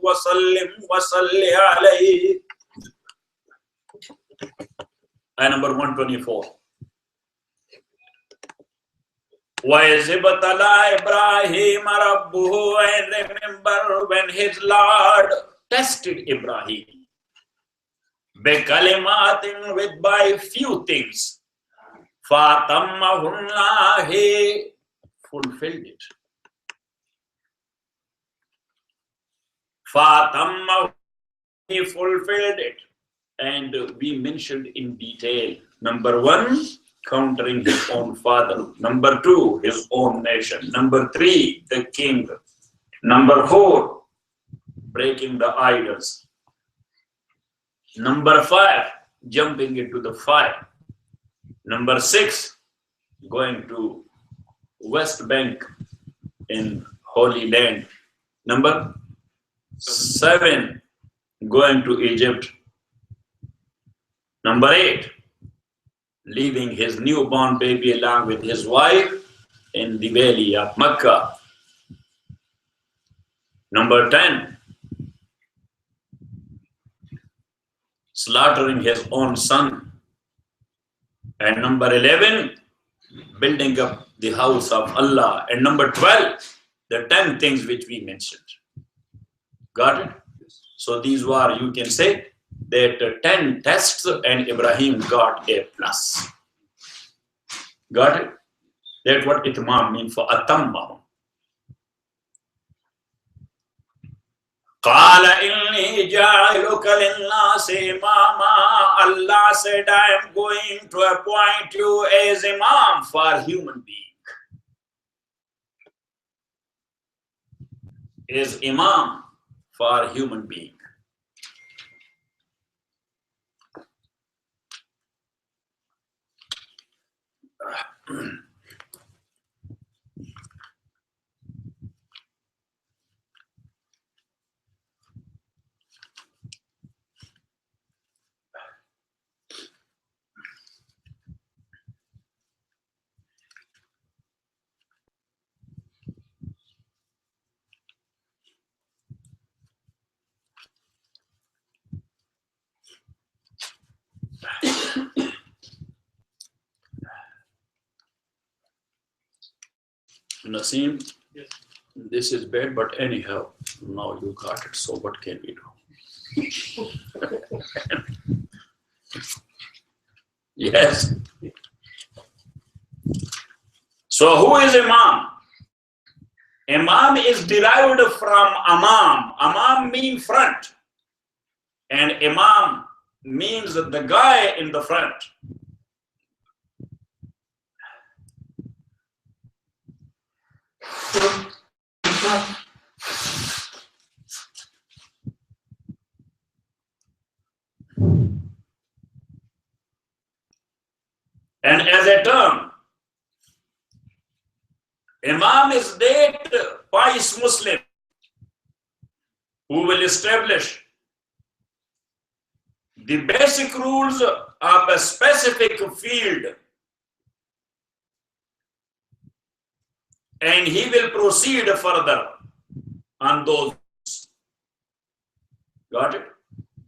وسلم وصل عليه. Ayah number 124. وَإِذِ ابْتَلَىٰ إِبْرَاهِيمَ رَبُّهُ, and remember when his Lord tested Ibrahim بِكَلِمَاتٍ, with by few things, فَأَتَمَّهُنَّ, he fulfilled it. فَأَتَمَّهُ, he fulfilled it. And we mentioned in detail, number 1, countering his own father. Number 2, his own nation. Number 3, the king. Number 4, breaking the idols. Number 5, jumping into the fire. Number 6, going to West Bank in Holy Land. Number 7, going to Egypt. Number 8, leaving his newborn baby along with his wife in the valley of Mecca. Number 10, slaughtering his own son. And number 11, building up the house of Allah. And number 12, the 10 things which we mentioned. Got it? So these were, you can say, that 10 tests and Ibrahim got a plus. Got it? That's what itmam means, for atammahum. قَالَ إِنِّي جَاعِلُكَ لِلنَّاسِ إِمَامًا. Allah said, I am going to appoint you as imam for human being. As imam for human being. Naseem, yes. This is bad, but anyhow, now you got it, so what can we do? Yes. So who is Imam? Imam is derived from Amam. Amam means front. And Imam means the guy in the front. And as a term, Imam is that pious Muslim who will establish the basic rules of a specific field, and he will proceed further on those. Got it?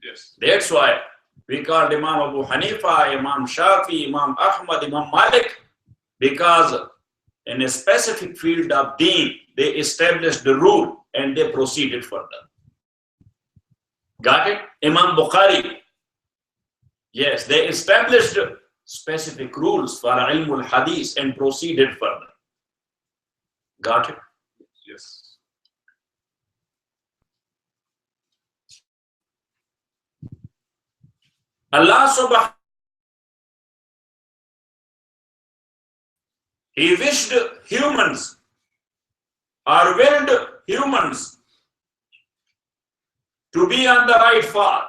Yes. That's why we called Imam Abu Hanifa, Imam Shafi, Imam Ahmad, Imam Malik, because in a specific field of deen, they established the rule and they proceeded further. Got it? Imam Bukhari, yes, they established specific rules for ilmul hadith and proceeded further. Got it? Yes. Allah subhanahu, He wished humans or willed humans to be on the right path.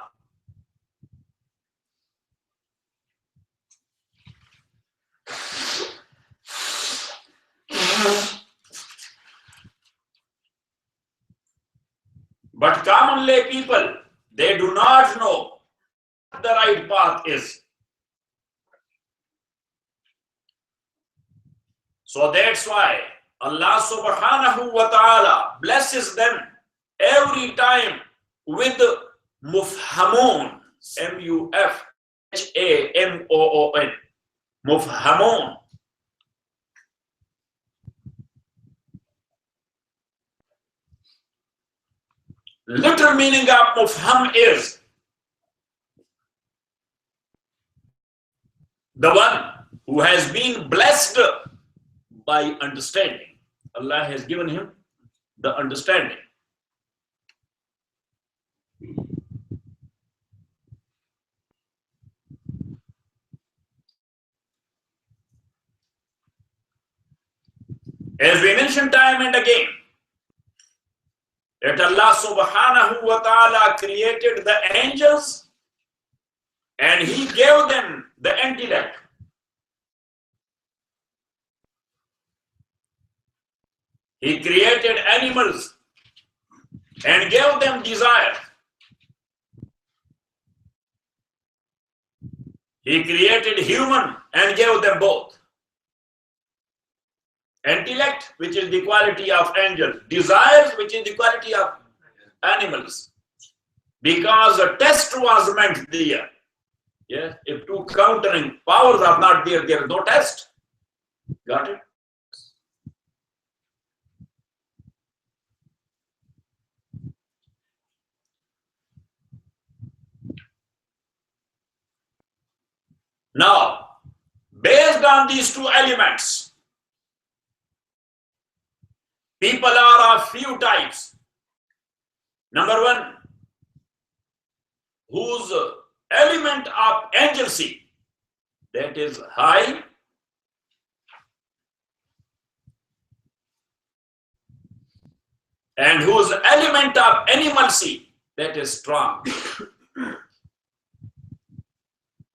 But common lay people, they do not know what the right path is. So that's why Allah subhanahu wa ta'ala blesses them every time with mufhamun, M-U-F-H-A-M-O-O-N, mufhamun. Literal meaning of mufham is the one who has been blessed by understanding. Allah has given him the understanding. As we mentioned time and again, that Allah subhanahu wa ta'ala created the angels and He gave them the intellect. He created animals and gave them desire. He created human and gave them both. Intellect, which is the quality of angels, desires, which is the quality of animals. Because a test was meant there. Yes, if two countering powers are not there, there is no test. Got it? Now, based on these two elements, people are of few types. Number one, whose element of angelcy, that is high, and whose element of animalcy, that is strong.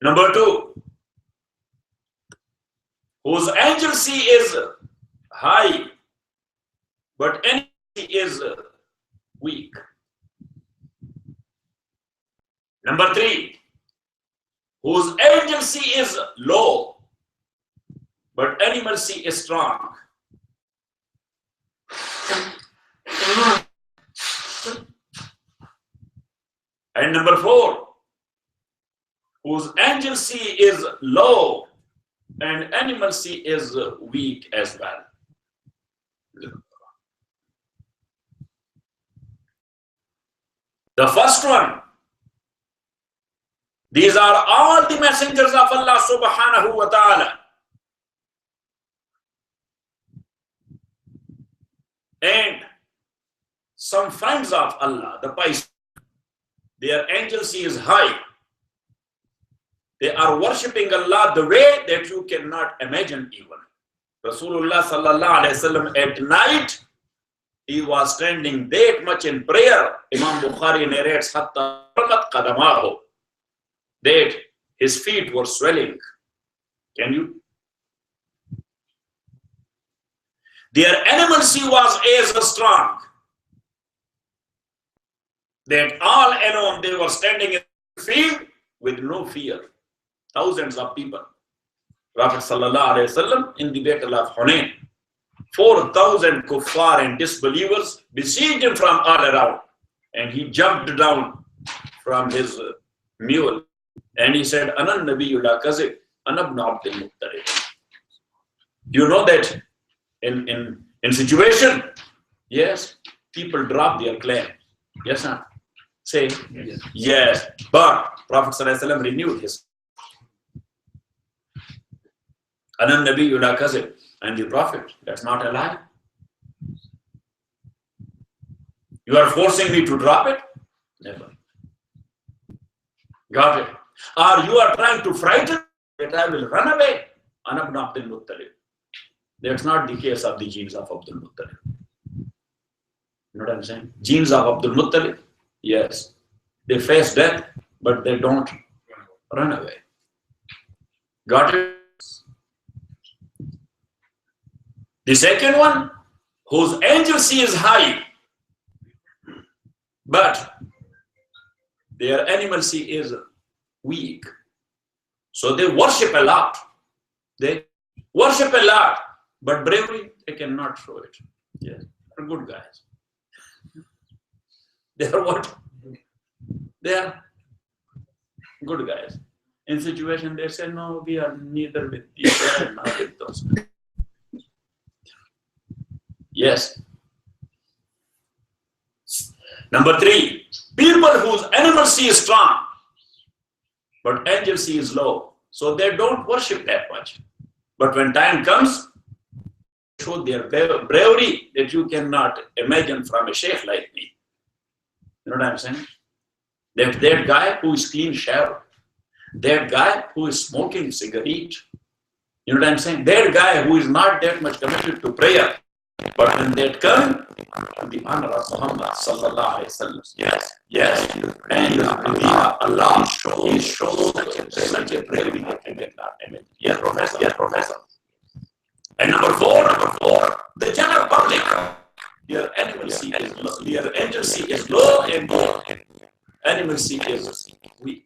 Number two, whose angelcy is high, but energy is weak. Number three, whose agency is low, but animalcy is strong. And number four, whose agency is low and animalcy is weak as well. The first one, these are all the messengers of Allah subhanahu wa ta'ala. And some friends of Allah, the pious, their agency is high. They are worshipping Allah the way that you cannot imagine even. Rasulullah sallallahu alayhi wasallam at night, he was standing that much in prayer. Imam Bukhari narrates hatta qadamahu, that his feet were swelling. Can you? Their animalcy was as strong that all alone they were standing in the field with no fear. Thousands of people. Prophet sallallahu alaihi wasallam in the battle of Hunain, 4,000 kuffar and disbelievers besieged him from all around, and he jumped down from his mule and he said, "Anan nabiyyu la Qazi, ana ibn Abdul Muttalib." You know that in situation, yes, people drop their claim. Yes, sir. Say yes. But Prophet sallallahu alaihi wasallam renewed his. Anan nabiyyu la Qazi, and the Prophet, that's not a lie. You are forcing me to drop it? Never. Got it? Or you are trying to frighten that I will run away? Ana ibn Abdul Muttalib. That's not the case of the genes of Abdul Muttalib. You know what I'm saying? Genes of Abdul Muttalib, yes, they face death, but they don't run away. Got it? The second one, whose angelcy is high, but their animalcy is weak. So they worship a lot. They worship a lot, but bravery, they cannot show it. Yes, they're good guys. They are what? They are good guys. In situation, they say, no, we are neither with these guys nor with those guys. Yes. Number 3, people whose animosity is strong, but agency is low. So they don't worship that much. But when time comes, show their bravery that you cannot imagine from a sheikh like me. You know what I'm saying? That guy who is clean shaven, that guy who is smoking cigarette, you know what I'm saying? That guy who is not that much committed to prayer, but when that come, the honor of Muhammad sallallahu alaihi wasallam. Yes, and Allah shows such a bravery that you cannot imagine. Yes, Professor. And number four, the general public, their animosity is low, and their animosity is weak.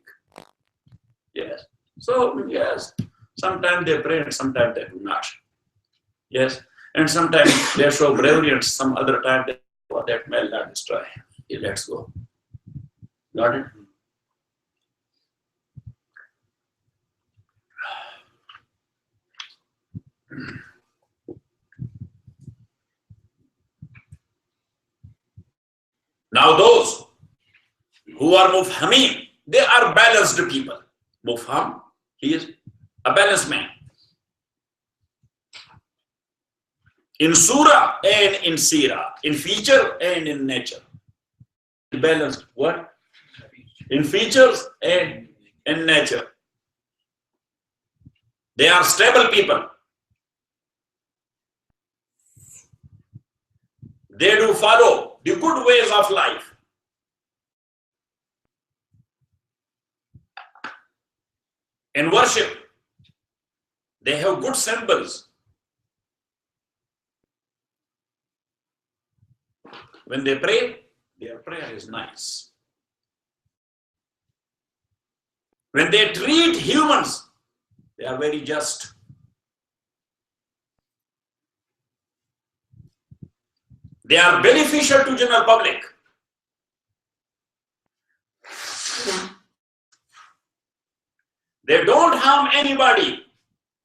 Yes. So, yes, sometimes they pray and sometimes they do not. Yes. And sometimes they show bravery and some other time they oh, that may not destroy. Okay, let's go. Got it? Now those who are mufhameen, they are balanced people. Mufham, he is a balanced man. In surah and in seerah, in feature and in nature. Balanced what? In features and in nature. They are stable people. They do follow the good ways of life. In worship, they have good symbols. When they pray, their prayer is nice. When they treat humans, they are very just. They are beneficial to general public. They don't harm anybody,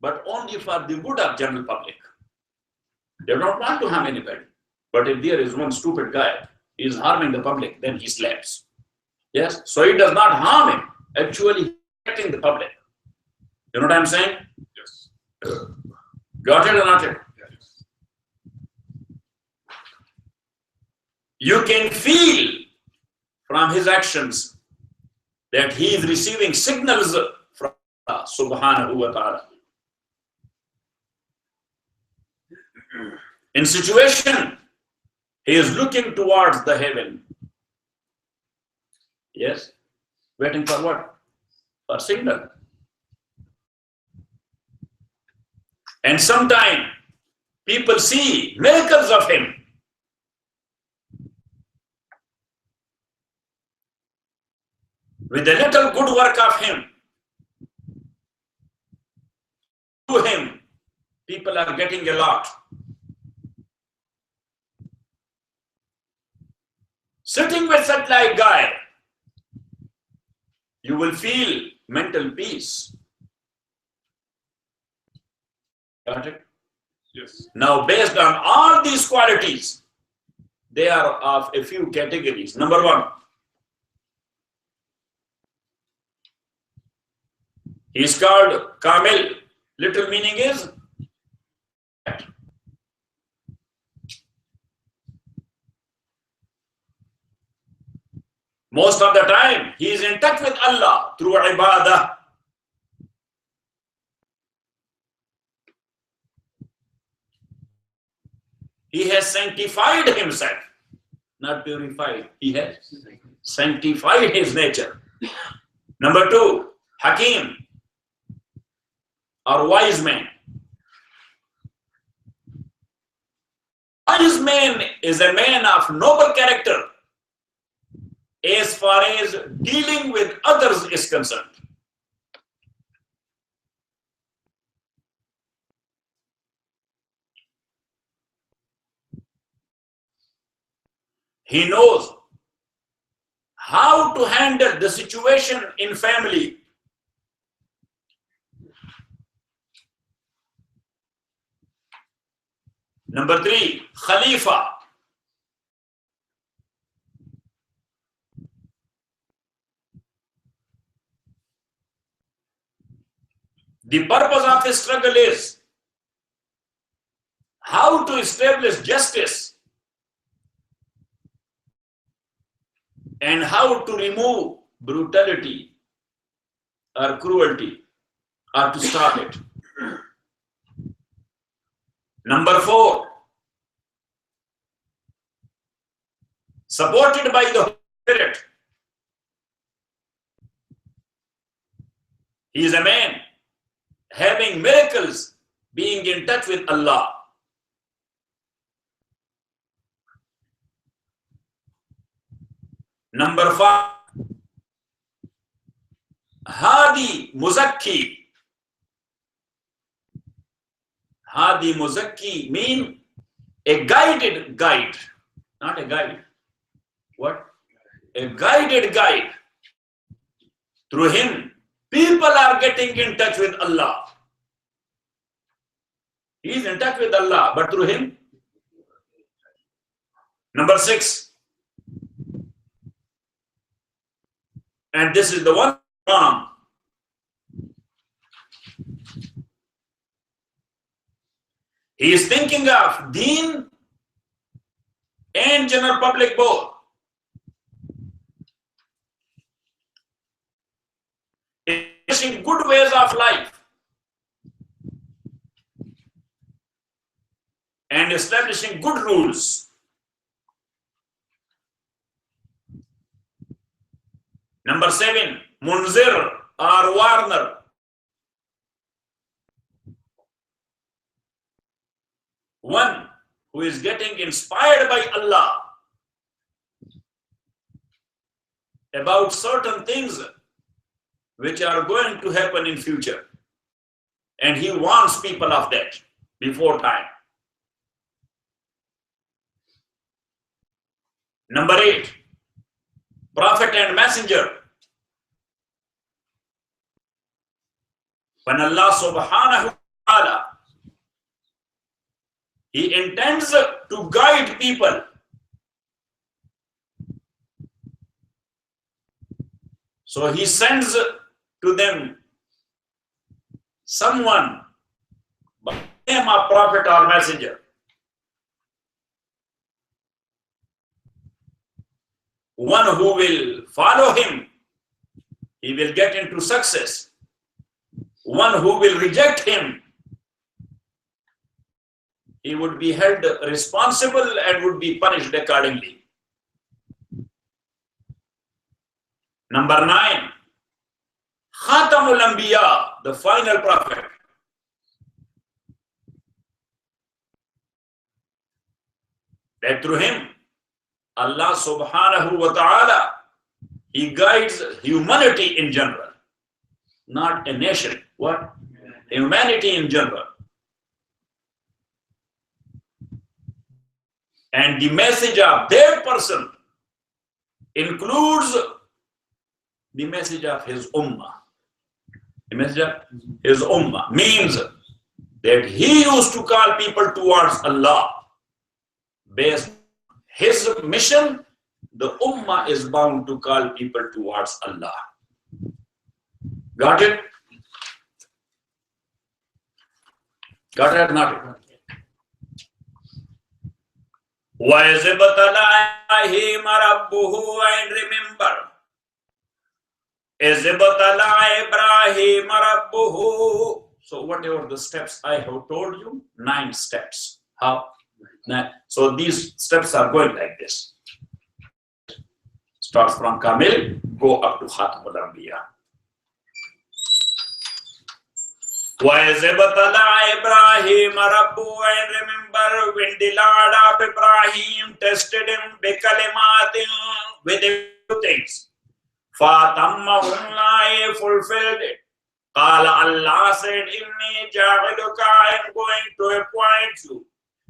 but only for the good of general public. They don't want to harm anybody. But if there is one stupid guy, he is harming the public, then he slaps. Yes? So it does not harm him. Actually, affecting the public. You know what I'm saying? Yes. Got it or not it? Yes. You can feel from his actions that he is receiving signals from Allah subhanahu wa ta'ala. In situation, he is looking towards the heaven. Yes? Waiting for what? For signal. And sometimes people see miracles of him. With a little good work of him, to him, people are getting a lot. Sitting with such like guy, you will feel mental peace. Got it? Yes. Now, based on all these qualities, they are of a few categories. Number 1, he is called Kamil. Little meaning is most of the time he is in touch with Allah through ibadah. He has sanctified himself, not purified. He has sanctified his nature. Number 2, Hakim, or wise man. Wise man is a man of noble character as far as dealing with others is concerned. He knows how to handle the situation in family. Number 3, Khalifa. The purpose of this struggle is how to establish justice and how to remove brutality or cruelty or to stop it. Number 4, supported by the Spirit. He is a man having miracles, being in touch with Allah. Number 5, Hadi Muzakki. Hadi Muzakki mean a guided guide, not a guide. What? A guided guide. Through him, people are getting in touch with Allah. He is in touch with Allah, but through him. Number 6, and this is the one wrong. He is thinking of deen and general public both. Establishing good ways of life and establishing good rules. Number 7, Munzir or Warner. One who is getting inspired by Allah about certain things which are going to happen in future. And he warns people of that before time. Number 8, prophet and messenger. When Allah subhanahu wa ta'ala, he intends to guide people. So he sends to them someone by the name of prophet or messenger. One who will follow him, he will get into success. One who will reject him, he would be held responsible and would be punished accordingly. Number 9, Khatamul Anbiya, the final prophet. That through him, Allah subhanahu wa ta'ala, he guides humanity in general, not a nation. What? Humanity in general. And the message of that person includes the message of his ummah. The message of his ummah means that he used to call people towards Allah. Based on his mission, the ummah is bound to call people towards Allah. Got it? Got it or not? وَإِذْ ابْتَلَىٰ إِبْرَاهِيمَ رَبُّهُ, and remember, إِذْ ابْتَلَىٰ إِبْرَاهِيمَ رَبُّهُ. So whatever the steps I have told you, 9 steps. How? 9. So these steps are going like this. Starts from Kamil, go up to Khatamul Anbiya. وَإِذْ ابْتَلَىٰ إِبْرَاهِيمَ رَبُّهُ, and remember when the Lord of Ibrahim tested him بِكَلِمَاتٍ, with a few things. فَأَتَمَّهُنَّ, fulfilled it. قَالَ, Allah said, إِنِّي جَاعِلُكَ, I am going to appoint you.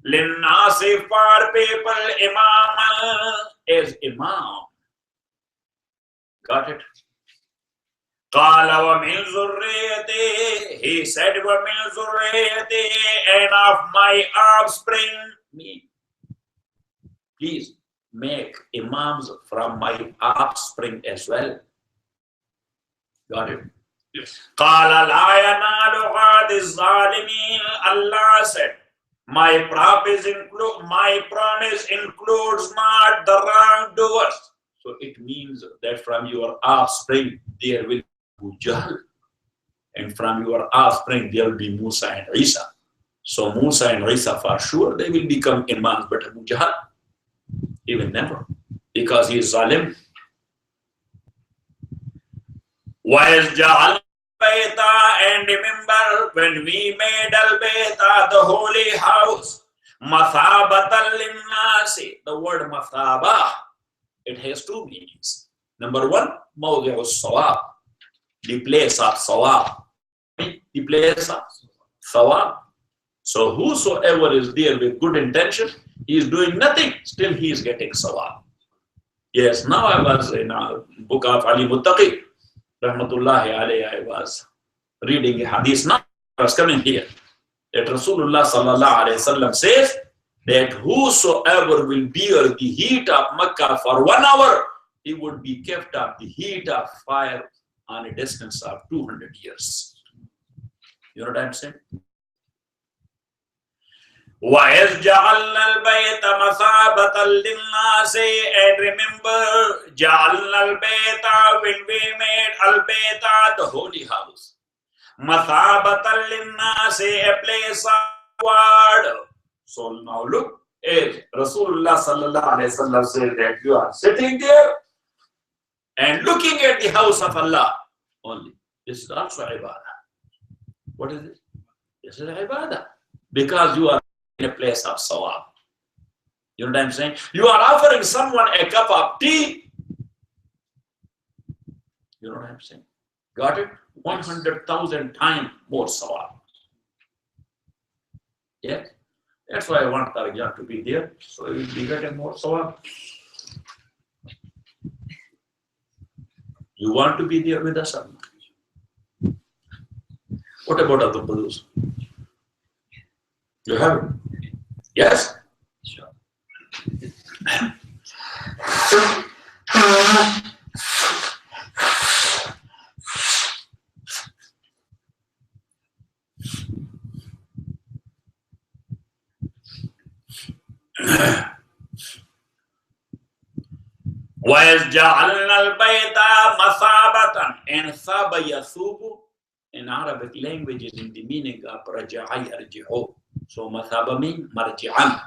لِلنَّاسِ, for people, Imam, as Imam. Got it? قال ومن ذريتي, he said ومن ذريتي, and of my offspring, me. Please make imams from my offspring as well. Got it? Yes. قال لا ينال عهد الظالمين. Allah said, my promise includes not the wrongdoers. So it means that from your offspring there will be Abu Jahl, and from your offspring there will be Musa and Isa. So Musa and Isa for sure they will become imams, but Abu Jahl, he will never, because he is zalim. And remember when we made Al-Bayta, the holy house, mathabatan linnasi. The word mathaba, it has two meanings. Number one, mawdi'u sawab, the place of sawab, the place of sawab. So whosoever is there with good intention, he is doing nothing, still he is getting sawab. Yes, now I was in a book of Ali Muttaqi, rahmatullahi alayhi, I was reading a hadith. Now I was coming here that Rasulullah sallallahu alayhi wasallam says that whosoever will bear the heat of Makkah for 1 hour, he would be kept of the heat of fire on a distance of 200 years. You know what I'm saying? وَإِذْ جَعَلْنَا الْبَيْتَ مَثَابَةً لِلنَّاسِ, and remember, جَعَلْنَا الْبَيْتَ, when we made Al-Bayta, the holy house, مَثَابَةً لِلنَّاسِ, a place of reward. So now look, as Rasulullah sallallahu alayhi wa sallam said that you are sitting there and looking at the house of Allah only. This is also ibadah. What is it? This is ibadah. Because you are in a place of sawab. You know what I'm saying? You are offering someone a cup of tea. You know what I'm saying? Got it? 100,000 times more sawab. Yes? That's why I want Tarjah to be there. So you will be getting more sawab. You want to be there with us? What about other brothers? You have it? Yes? Sure. وَإِذْ جَعَلْنَا الْبَيْتَ مَثَابَةً, and thaba yathubu in Arabic language is in the meaning of raja'a yarji'u. So mathaba means marji'an.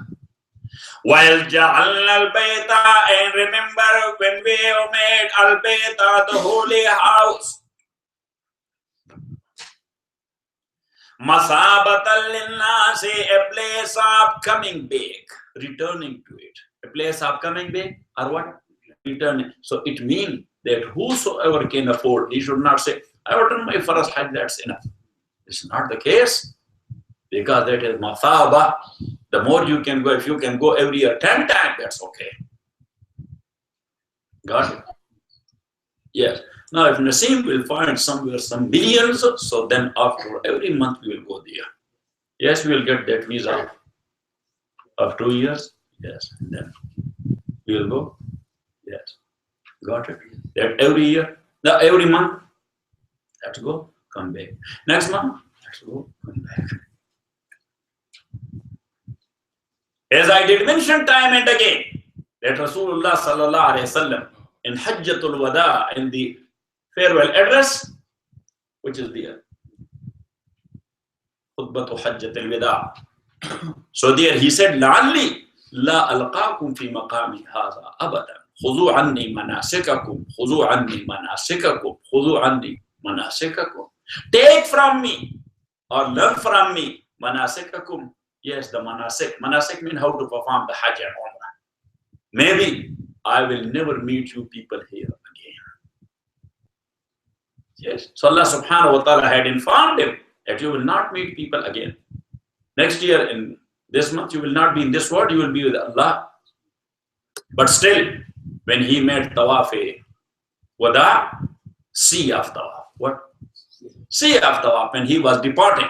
وَإِذْ جَعَلْنَا الْبَيْتَ, and remember when we made Al-Bayta, the holy house, Masabatan linnasi, a place of coming back, returning to it. A place of coming back, or what? Returning. So it means that whosoever can afford, he should not say, I have done my first hajj, that's enough. It's not the case, because that is mathaba. The more you can go, if you can go every year 10 times, that's okay. Got it? Yes. Now, if Naseem will find somewhere some millions, so then after every month we will go there. Yes, we will get that visa of 2 years. Yes, and then we will go. Yes, got it. That every year, every month, let's go, come back. Next month, let's go, come back. As I did mention time and again, that Rasulullah sallallahu alaihi wasallam in Hajjatul Wada, in the farewell address, which is there, Khutbatu Hajjatul Wada. So there he said, لَعَلِّي لَا أَلْقَاكُمْ فِي مَقَامِ هَذَا أَبَدًا خُذُوا عَنِّي مَنَاسِكَكُمْ خُذُوا عَنِّي مَنَاسِكَكُمْ خُذُوا عَنِّي مَنَاسِكَكُمْ. Take from me or learn from me manasikakum. Yes, the manasik. Manasik means how to perform the Hajj and Umrah. Maybe I will never meet you people here again. Yes. So Allah subhanahu wa ta'ala had informed him that you will not meet people again. Next year, in this month, you will not be in this world, you will be with Allah. But still, when he made tawaf Wada, sea of Tawaf. What? Sea of Tawaf, when he was departing.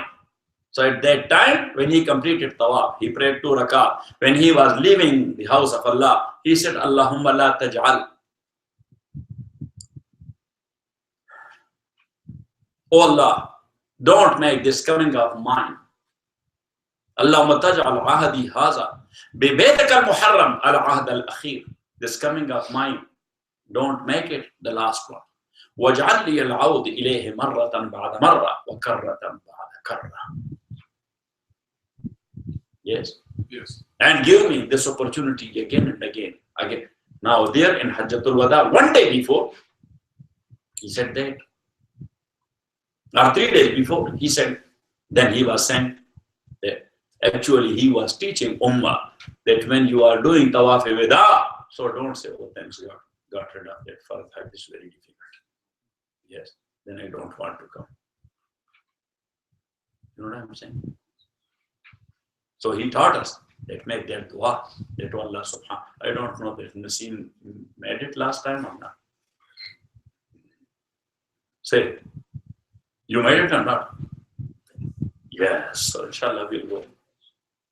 So at that time, when he completed Tawaf, he prayed 2 rakah. When he was leaving the house of Allah, he said, Allahumma la taj'al. Oh Allah, don't make this coming of mine. Allahumma taj'al ahadi haza. Bibaytak al-muharram al-ahd al-akhir. This coming of mine, don't make it the last one. وَاجْعَلْ لِيَ الْعَوْدِ إِلَيْهِ مَرَّةً بَعْدَ مَرَّةٍ وَكَرَّةً بَعْدَ كَرَّةٍ. Yes. Yes. And give me this opportunity again and again. Now there in Hajjatul Wada, one day before, he said that. Or 3 days before, he said, then he was sent there. Actually, he was teaching Ummah that when you are doing Tawaf Wada, so don't say, oh, thanks God, got rid of that. For that is very difficult. Yes, then I don't want to come. You know what I'm saying? So he taught us that make that dua, that Allah subhanahu. I don't know if Naseem made it last time or not. Say, you made it or not? Yes, so inshallah we'll go.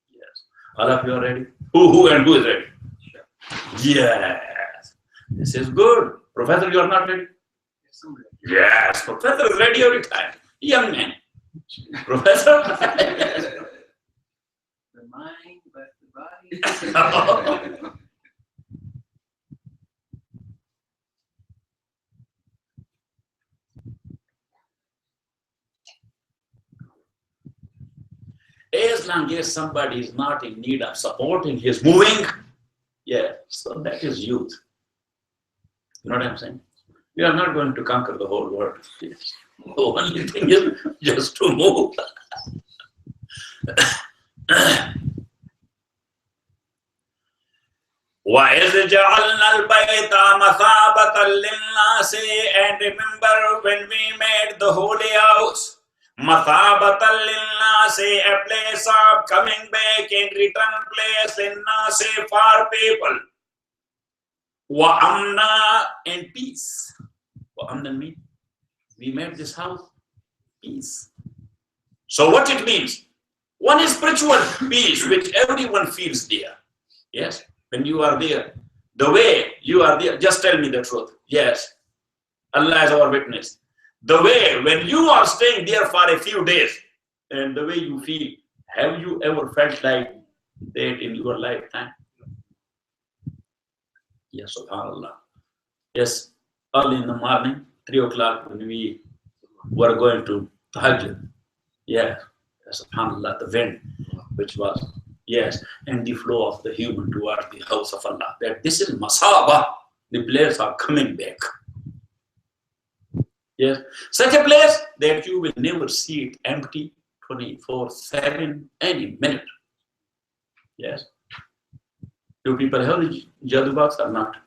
Yes. All of you are ready? Who is ready? Yes. This is good. Professor, you are not ready? Yes, Professor is ready every time. Young man. Professor? The mind, but the body. As long as somebody is not in need of support and he is moving, yeah, so that is youth. You know what I'm saying? We are not going to conquer the whole world. Yes. The only thing is just to move. وَإِذْ جَعَلْنَا الْبَيْتَ مَثَابَةً لِلنَّاسِ. And remember when we made the holy house, مَثَابَةً لِلنَّاسِ, a place of coming back and return place لِلنَّاسِ, for people. وَأَمْنًا, and peace. وَأَمْنًا means we made this house peace. So what it means? One is spiritual peace which everyone feels there. Yes. When you are there, the way you are there, just tell me the truth. Yes, Allah is our witness. The way when you are staying there for a few days and the way you feel, have you ever felt like that in your lifetime? Yes, subhanAllah. Yes, early in the morning, 3 o'clock when we were going to Tahajjud. Yeah, subhanAllah, the wind, which was. Yes, and the flow of the human towards the house of Allah. That this is masaba. The players are coming back. Yes, such a place that you will never see it empty 24/7 any minute. Yes. Do people have the Jadoo Box or not?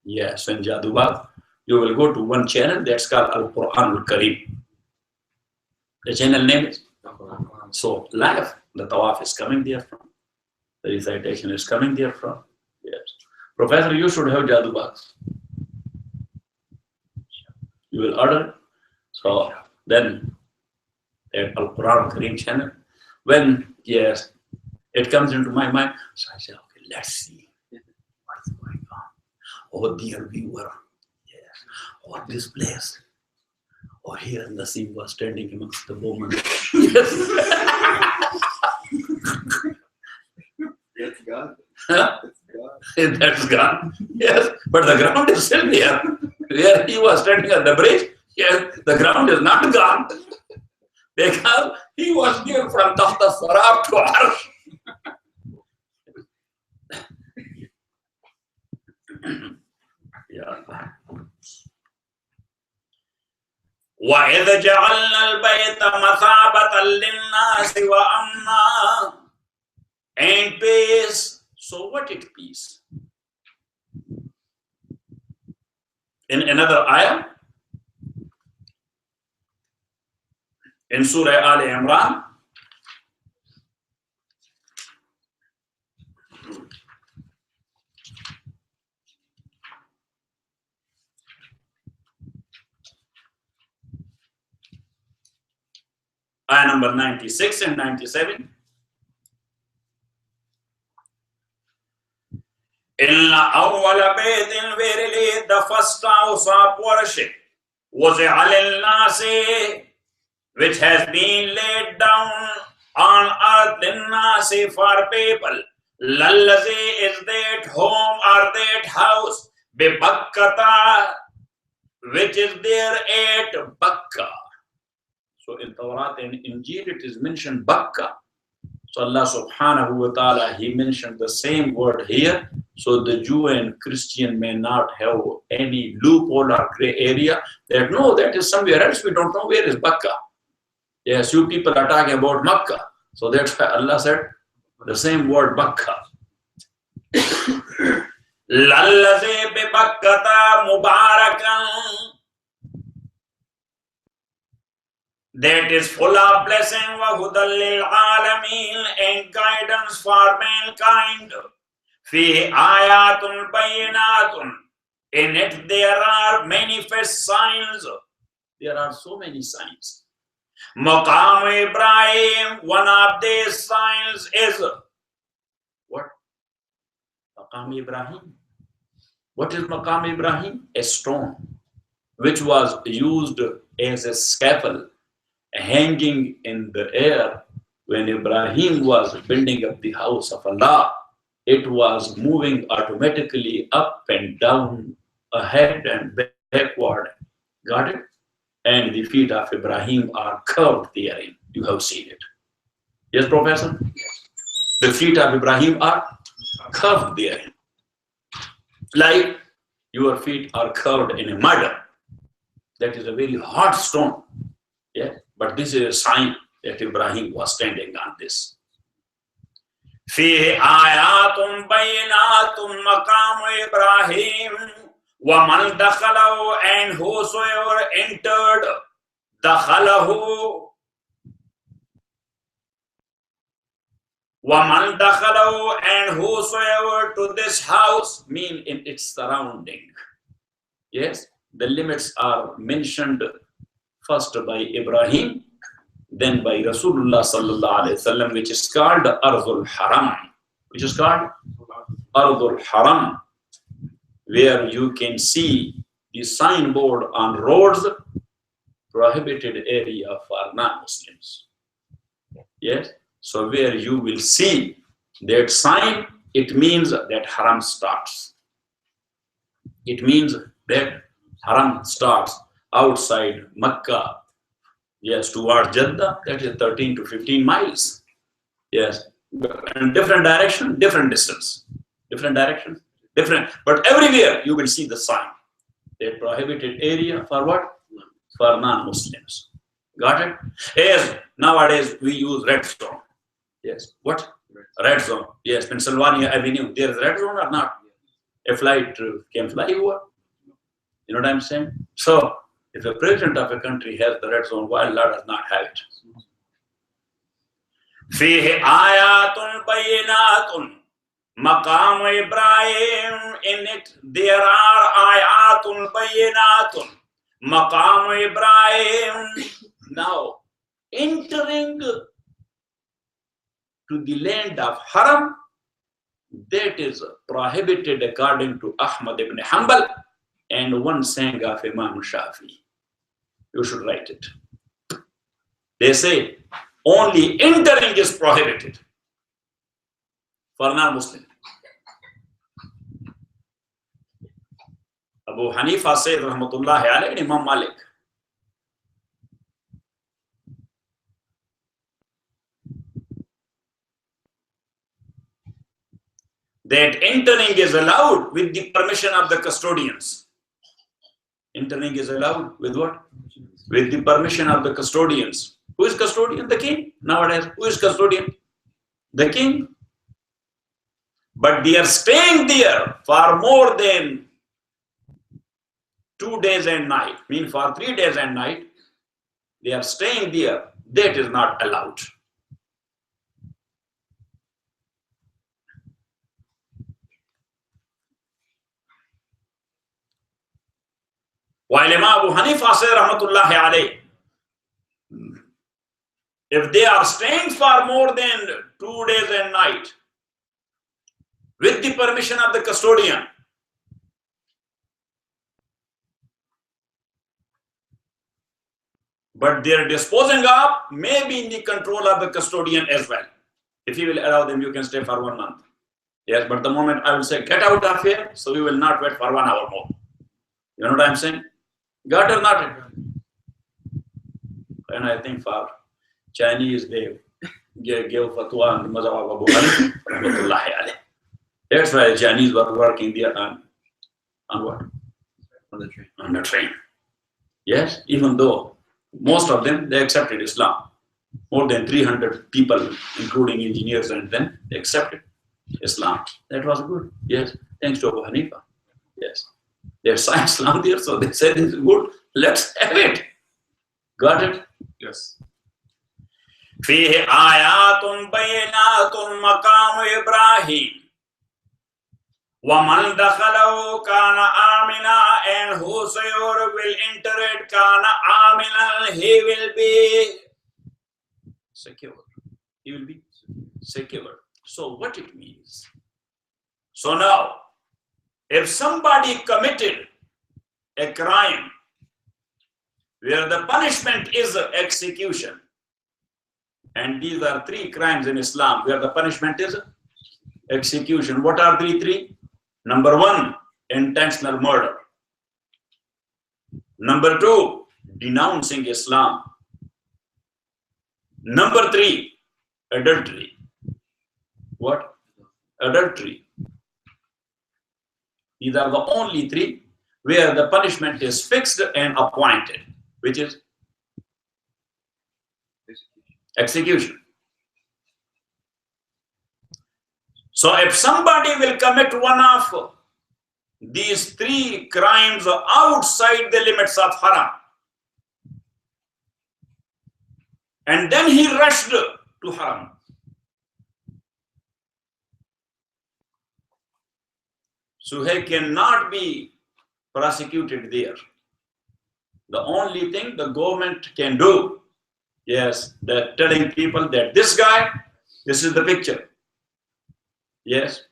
Yes, in Jadoo Box, you will go to one channel that's called Al-Quran Al-Kareem. The channel name is so live. The tawaf is coming there from. The recitation is coming there from. Yes. Professor, you should have Jadoo Box. You will order. So then at Al-Quran Kareem channel, when yes, it comes into my mind, so I say, okay, let's see what's going on. Oh dear viewer, yes. Oh, this place. Oh, here Naseem was standing amongst the women. Yes. That's God. Huh? That's God. That's gone. Yes, but the ground is still there. Where he was standing at the bridge, yes, the ground is not gone. Because he was there from Tahta Sarab to Arsh. Yeah. وَإِذْ جَعَلْنَا الْبَيْتَ مَثَابَةً لِلنَّاسِ وَأَمْنًا, and peace. So what is peace? In another ayah, in Surah Al Imran, Ayah number 96 and 97. Inna awwala baytin, verily the first house of worship, was al-nasi, which has been laid down on earth in-nasi for people. Lallazi is that home or that house, bi Bakkata, which is there at Bakka. So in Tawrat and Injil it is mentioned Bakka. So Allah subhanahu wa ta'ala, He mentioned the same word here. So the Jew and Christian may not have any loophole or gray area. That no, that is somewhere else. We don't know where is Bakka. Yes, you people are talking about Makkah. So that's why Allah said the same word Bakka. Lallazi bi Bakkata mubarakan, that is full of blessing, wa hudal lil alamin, and guidance for mankind. Fi ayatun bayinatun, in it there are manifest signs. There are so many signs. Maqam Ibrahim, one of these signs is what? Maqam Ibrahim. What is Maqam Ibrahim? A stone which was used as a scaffold hanging in the air when Ibrahim was building up the house of Allah. It was moving automatically up and down, ahead and backward. Got it? And the feet of Ibrahim are curved therein. You have seen it. Yes, Professor? The feet of Ibrahim are curved therein. Like your feet are curved in a mud. That is a very hard stone. Yeah? But this is a sign that Ibrahim was standing on this. فيه آيات بينات مقام إبراهيم ومن دخله, and whosoever entered دخله, ومن دخله, and whosoever to this house, mean in its surrounding. Yes, the limits are mentioned first by Ibrahim, then by Rasulullah sallallahu alaihi wasallam, which is called Ardul Haram, which is called Ardul Haram, where you can see the signboard on roads, prohibited area for non-Muslims. Yes, so where you will see that sign, it means that Haram starts. It means that Haram starts outside Makkah. Yes, towards Jeddah, that is 13 to 15 miles. Yes, in different direction, different distance. Different direction, different. But everywhere you will see the sign. A prohibited area for what? For non-Muslims. Got it? Yes, nowadays we use red zone. Yes, what? Red zone. Yes, Pennsylvania Avenue. There is red zone or not? A flight can fly over. You know what I'm saying? So, if a president of a country has the red zone, why Allah does not have it? فيه آيات بينات مقام Ibrahim, in it there are آيات بينات مقام Ibrahim. Now, entering to the land of Haram, that is prohibited according to Ahmad ibn Hanbal and one saying of Imam Shafi. You should write it. They say only entering is prohibited for non-Muslim. Abu Hanifa said, rahmatullahi alayhi, and Imam Malik. That entering is allowed with the permission of the custodians. Entering is allowed with what? With the permission of the custodians. Who is custodian? The king. Nowadays, who is custodian? The king. But they are staying there for more than 2 days and night. Mean for 3 days and night. They are staying there. That is not allowed. While Imam Abu Hanifa said, rahmatullahi alayhi, If they are staying for more than 2 days and night, with the permission of the custodian, but their disposing of may be in the control of the custodian as well. If he will allow them, you can stay for 1 month. Yes, but the moment I will say, get out of here, so we will not wait for 1 hour more. You know what I'm saying? Got or not? And I think for Chinese, they gave fatwa on the Mazhab of Abu Hanifa, rahmatullahi alayh. That's why the Chinese were working there on what? On the train. On the train. Yes, even though most of them, they accepted Islam. More than 300 people, including engineers, and then they accepted Islam. That was good. Yes, thanks to Abu Hanifa. Yes. They signed Islam there, so they said this is good. Let's have it. Got it? Yes. فيه آيات بينات مقام إبراهيم ومن دخله كان آمنا, and whosoever will enter it كان آمنا, he will be secure. He will be secure. So what it means? So now, if somebody committed a crime where the punishment is execution, and these are 3 crimes in Islam where the punishment is execution. What are the 3? Number 1, intentional murder. Number 2, denouncing Islam. Number 3, adultery. What? Adultery. These are the only 3 where the punishment is fixed and appointed, which is execution. So if somebody will commit one of these 3 crimes outside the limits of haram, and then he rushed to haram, so he cannot be prosecuted there. The only thing the government can do, yes, that telling people that this guy, this is the picture. Yes,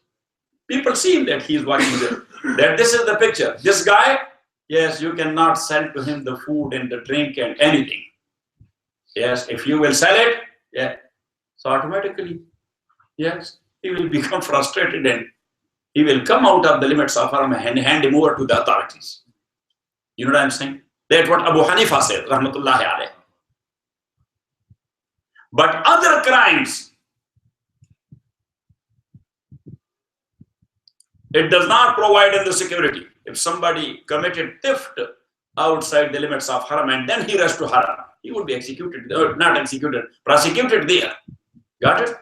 people see that he is watching there. That this is the picture. This guy, yes, you cannot sell to him the food and the drink and anything. Yes, if you will sell it, yeah, so automatically, yes, he will become frustrated and he will come out of the limits of haram and hand him over to the authorities. You know what I'm saying? That's what Abu Hanifa said, rahmatullahi alayh. But other crimes, it does not provide in the security. If somebody committed theft outside the limits of haram and then he rushed to haram, he would be executed, not executed, prosecuted there. Got it?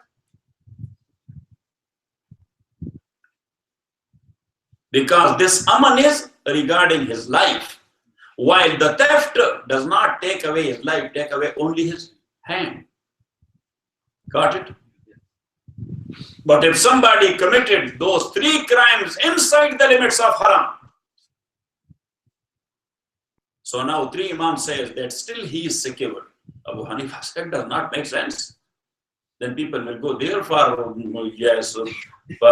Because this aman is regarding his life, while the theft does not take away his life, take away only his hand. Got it? But if somebody committed those 3 crimes inside the limits of haram, so now 3 Imam says that still he is secure. Abu Hanifa said does not make sense. Then people will go there for, yes, for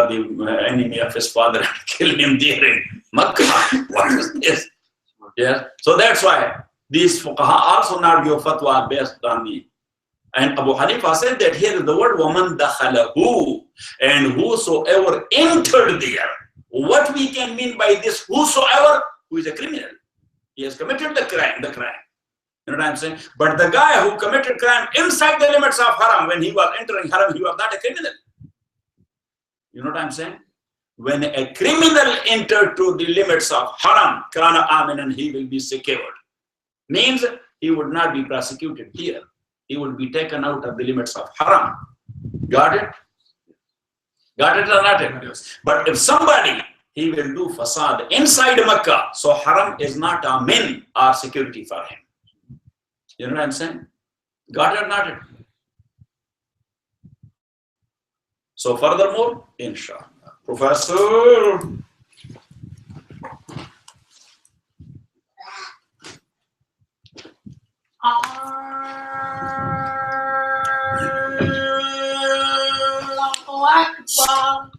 the enemy of his father and kill him there in Makkah. What is this? Yes. So that's why these fuqaha also not give fatwa based on the. And Abu Hanifa said that here is the word woman dakhalahu, and whosoever entered there. What we can mean by this whosoever? Who is a criminal. He has committed the crime. You know what I'm saying? But the guy who committed crime inside the limits of haram, when he was entering haram, he was not a criminal. You know what I'm saying? When a criminal entered to the limits of haram, kana aminan, he will be secured. Means he would not be prosecuted here. He would be taken out of the limits of haram. Got it? Got it or not? Yes. But if somebody, he will do fasad inside Makkah, so haram is not a min or security for him. You know what I'm saying? Got it or not? So furthermore, inshallah. Professor. Akbar.